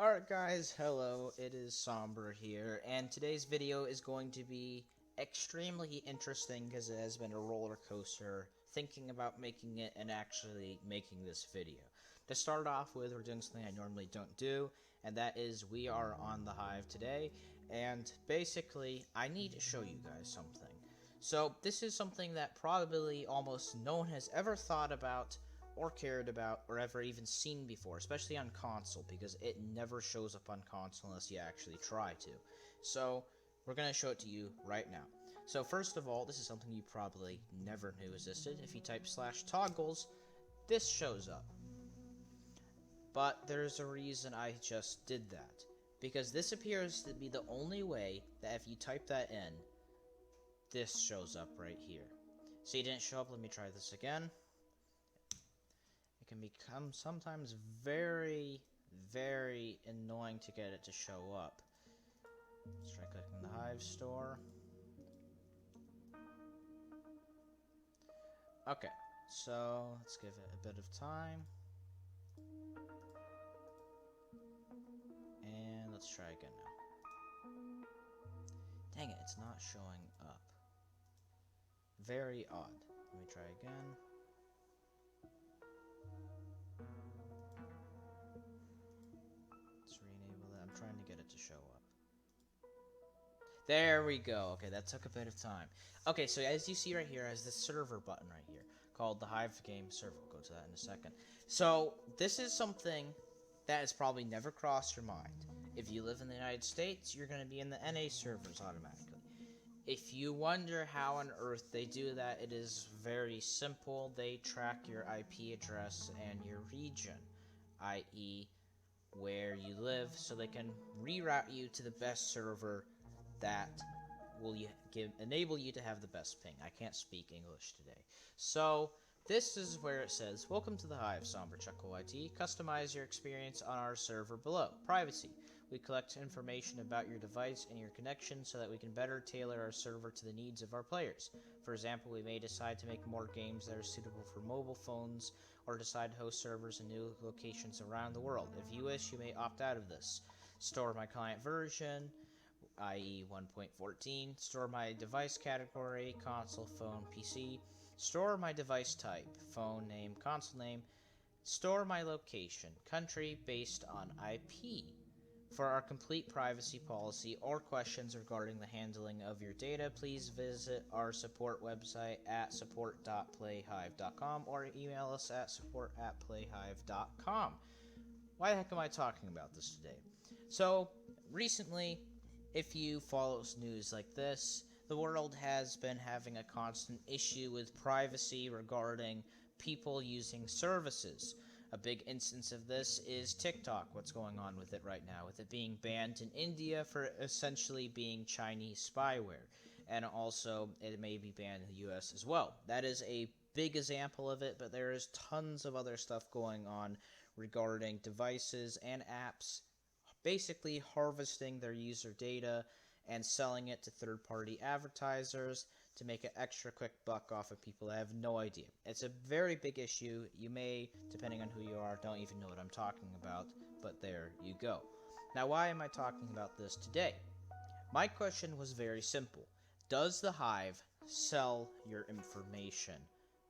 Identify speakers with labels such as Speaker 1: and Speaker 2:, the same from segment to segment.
Speaker 1: Alright guys, hello, it is Somber here, and today's video is going to be extremely interesting because it has been a roller coaster thinking about making it and actually making this video. To start off with, we're doing something I normally don't do, and that is we are on the Hive today, and basically, I need to show you guys something. So, this is something that probably almost no one has ever thought about or cared about or ever even seen before, especially on console, because it never shows up on console unless you actually try to. So, we're going to show it to you right now. So, first of all, this is something you probably never knew existed. If you type /toggles, this shows up. But there's a reason I just did that. Because this appears to be the only way that if you type that in, this shows up right here. See, it didn't show up. Let me try this again. It can become sometimes very, very annoying to get it to show up. Let's try clicking the Hive store. Okay, so let's give it a bit of time. And let's try again now. Dang it, it's not showing up. Very odd. Let me try again. Let's re-enable that. I'm trying to get it to show up. There we go. Okay, that took a bit of time. Okay, so as you see right here, has this server button right here called the Hive Game Server. We'll go to that in a second. So this is something that has probably never crossed your mind. If you live in the United States, you're going to be in the NA servers automatically. If you wonder how on earth they do that, it is very simple. They track your IP address and your region, i.e. where you live, so they can reroute you to the best server that will enable you to have the best ping. I can't speak English today. So, this is where it says, welcome to the Hive, Somber, Chuckle IT. Customize your experience on our server below. Privacy. We collect information about your device and your connection so that we can better tailor our server to the needs of our players. For example, we may decide to make more games that are suitable for mobile phones, or decide to host servers in new locations around the world. If you wish, you may opt out of this. Store my client version, i.e. 1.14, store my device category, console, phone, PC, store my device type, phone name, console name, store my location, country based on IP. For our complete privacy policy or questions regarding the handling of your data, please visit our support website at support.playhive.com or email us at support@playhive.com. Why the heck am I talking about this today? So, recently, if you follow news like this, the world has been having a constant issue with privacy regarding people using services. A big instance of this is TikTok, what's going on with it right now, with it being banned in India for essentially being Chinese spyware. And also, it may be banned in the US as well. That is a big example of it, but there is tons of other stuff going on regarding devices and apps basically harvesting their user data and selling it to third-party advertisers to make an extra quick buck off of people that have no idea. It's a very big issue. You may, depending on who you are, don't even know what I'm talking about, but there you go. Now, why am I talking about this today? My question was very simple. Does the Hive sell your information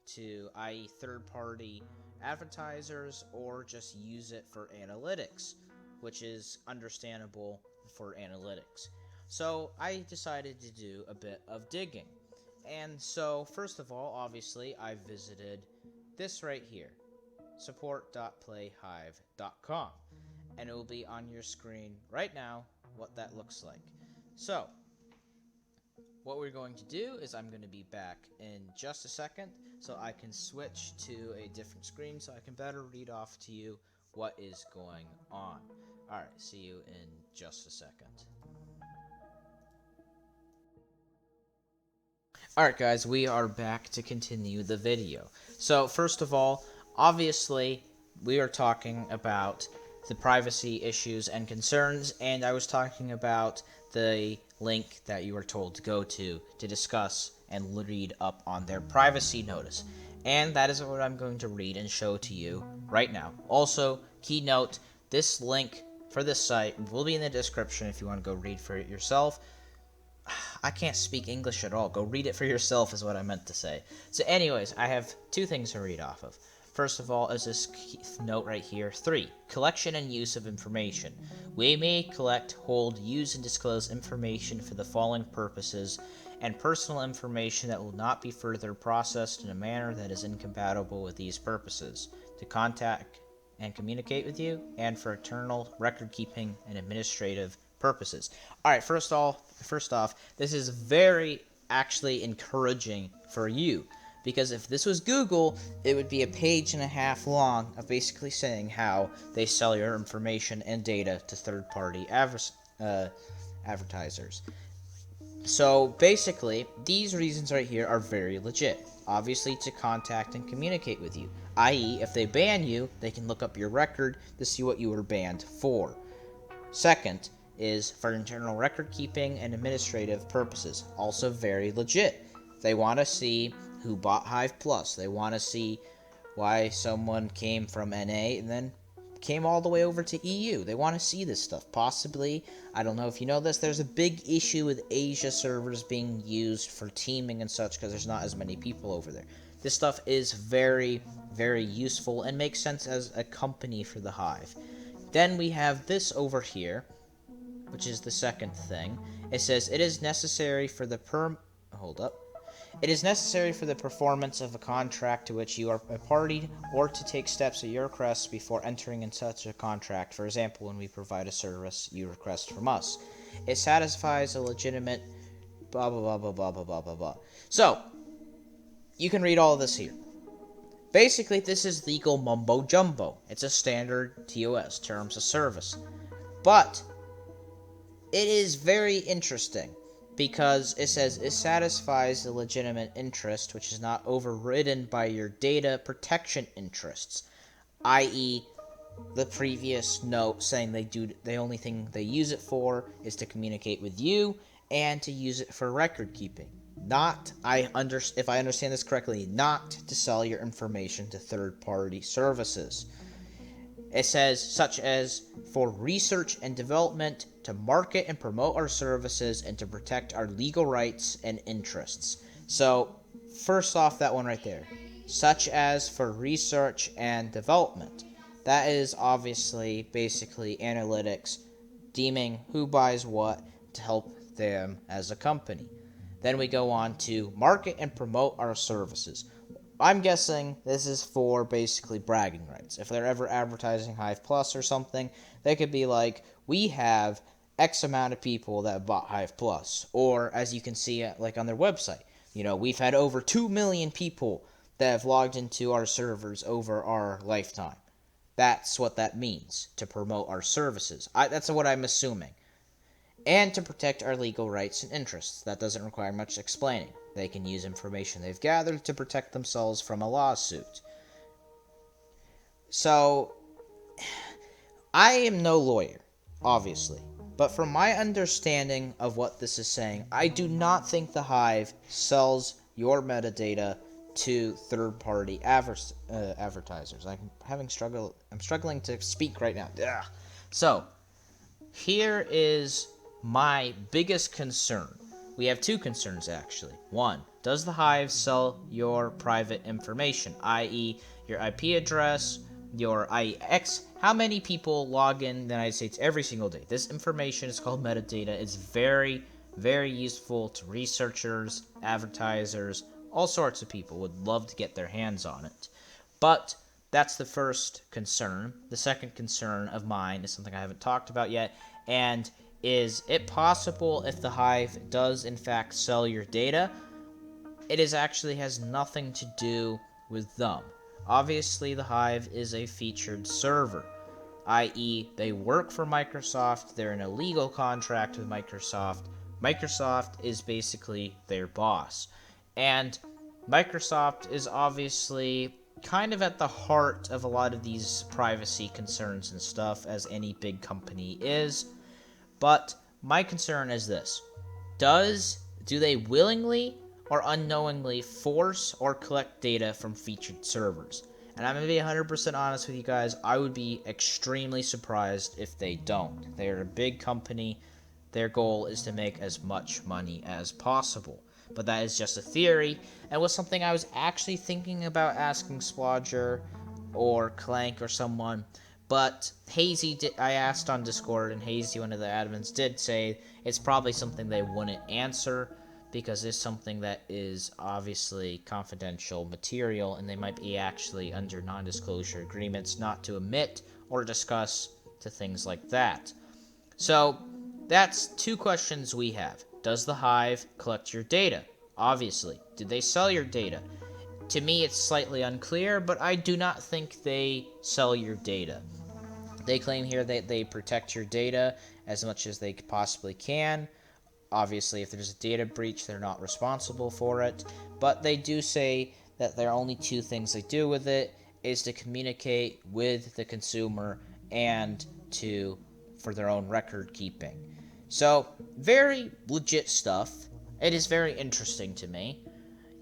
Speaker 1: to, i.e. third-party advertisers, or just use it for analytics, which is understandable for analytics? So I decided to do a bit of digging. And so, first of all, obviously, I visited this right here, support.playhive.com. And it will be on your screen right now what that looks like. So, what we're going to do is I'm going to be back in just a second so I can switch to a different screen so I can better read off to you what is going on. Alright, see you in just a second. Alright guys, we are back to continue the video. So first of all, obviously, we are talking about the privacy issues and concerns, and I was talking about the link that you were told to go to discuss and read up on their privacy notice. And that is what I'm going to read and show to you right now. Also, key note, this link for this site will be in the description if you want to go read for it yourself. I can't speak English at all. Go read it for yourself is what I meant to say. So anyways, I have two things to read off of. First of all is this note right here. 3. Collection and use of information. We may collect, hold, use, and disclose information for the following purposes, and personal information that will not be further processed in a manner that is incompatible with these purposes. To contact and communicate with you, and for internal record keeping and administrative purposes. Alright, first off, this is very actually encouraging for you, because if this was Google, it would be a page and a half long of basically saying how they sell your information and data to third-party advertisers. So basically, these reasons right here are very legit. Obviously, to contact and communicate with you, i.e., if they ban you, they can look up your record to see what you were banned for. Second is for internal record keeping and administrative purposes, also very legit. They want to see who bought Hive Plus. They want to see why someone came from NA and then came all the way over to EU. They want to see this stuff. Possibly, I don't know if you know this, there's a big issue with Asia servers being used for teaming and such because there's not as many people over there. This stuff is very, very useful and makes sense as a company for the Hive. Then we have this over here, which is the second thing. It says it is necessary for the It is necessary for the performance of a contract to which you are a party, or to take steps at your request before entering in such a contract. For example, when we provide a service you request from us. It satisfies a legitimate blah blah blah blah blah blah blah blah blah. So, you can read all of this here. Basically, this is legal mumbo jumbo. It's a standard TOS, terms of service. But it is very interesting because it says it satisfies the legitimate interest, which is not overridden by your data protection interests, i.e., the previous note saying the only thing they use it for is to communicate with you and to use it for record keeping. If I understand this correctly, not to sell your information to third-party services. It says, such as for research and development, to market and promote our services, and to protect our legal rights and interests. So, first off, that one right there. Such as for research and development. That is obviously basically analytics, deeming who buys what to help them as a company. Then we go on to market and promote our services. I'm guessing this is for basically bragging rights. If they're ever advertising Hive Plus or something, they could be like, we have X amount of people that bought Hive Plus. Or, as you can see like on their website, we've had over 2 million people that have logged into our servers over our lifetime. That's what that means, to promote our services. That's what I'm assuming. And to protect our legal rights and interests. That doesn't require much explaining. They can use information they've gathered to protect themselves from a lawsuit. So, I am no lawyer, obviously. But from my understanding of what this is saying, I do not think the Hive sells your metadata to third-party advertisers. I'm struggling to speak right now. Ugh. So, here is my biggest concern. We have two concerns, actually. One, does the Hive sell your private information, i.e. your IP address, your IX? How many people log in the United States every single day? This information is called metadata. It's very, very useful to researchers, advertisers, all sorts of people would love to get their hands on it. But that's the first concern. The second concern of mine is something I haven't talked about yet, and is it possible if the Hive does in fact sell your data, it actually has nothing to do with them. Obviously, the Hive is a featured server, i.e. they work for Microsoft, they're in a legal contract with Microsoft. Microsoft is basically their boss. And Microsoft is obviously kind of at the heart of a lot of these privacy concerns and stuff, as any big company is. But my concern is this. Do they willingly or unknowingly force or collect data from featured servers? And I'm going to be 100% honest with you guys, I would be extremely surprised if they don't. They're a big company. Their goal is to make as much money as possible. But that is just a theory, and was something I was actually thinking about asking Splodger or Clank or someone. But Hazy I asked on Discord, and Hazy, one of the admins, did say it's probably something they wouldn't answer because it's something that is obviously confidential material, and they might be actually under non-disclosure agreements not to emit or discuss to things like that. So that's two questions we have. Does the Hive collect your data? Obviously. Did they sell your data? To me, it's slightly unclear, but I do not think they sell your data. They claim here that they protect your data as much as they possibly can. Obviously, if there's a data breach, they're not responsible for it. But they do say that there are only two things they do with it, is to communicate with the consumer and for their own record keeping. So, very legit stuff. It is very interesting to me.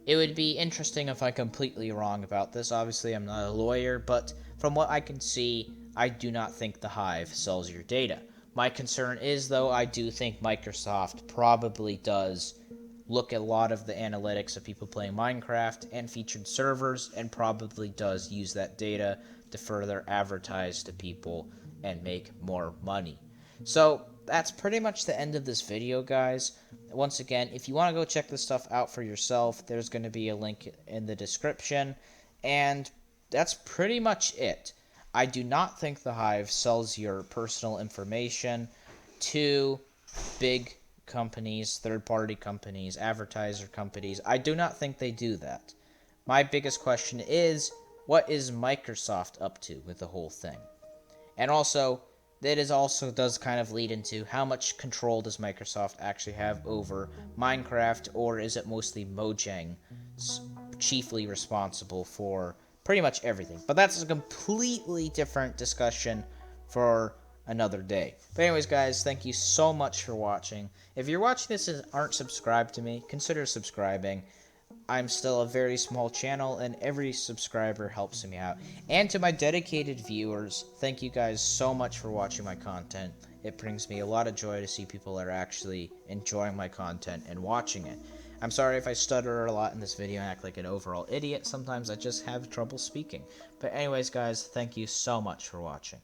Speaker 1: It would be interesting if I'm completely wrong about this. Obviously, I'm not a lawyer, but from what I can see, I do not think the Hive sells your data. My concern is, though, I do think Microsoft probably does look at a lot of the analytics of people playing Minecraft and featured servers, and probably does use that data to further advertise to people and make more money. So that's pretty much the end of this video, guys. Once again, if you want to go check this stuff out for yourself, there's going to be a link in the description, and that's pretty much it. I do not think the Hive sells your personal information to big companies, third-party companies, advertiser companies. I do not think they do that. My biggest question is, what is Microsoft up to with the whole thing? And also, that also does kind of lead into how much control does Microsoft actually have over Minecraft, or is it mostly Mojang chiefly responsible for pretty much everything? But that's a completely different discussion for another day. But anyways, guys, thank you so much for watching. If you're watching this and aren't subscribed to me, consider subscribing. I'm still a very small channel, and every subscriber helps me out. And to my dedicated viewers, thank you guys so much for watching my content. It brings me a lot of joy to see people that are actually enjoying my content and watching it. I'm sorry if I stutter a lot in this video and act like an overall idiot. Sometimes I just have trouble speaking. But anyways, guys, thank you so much for watching.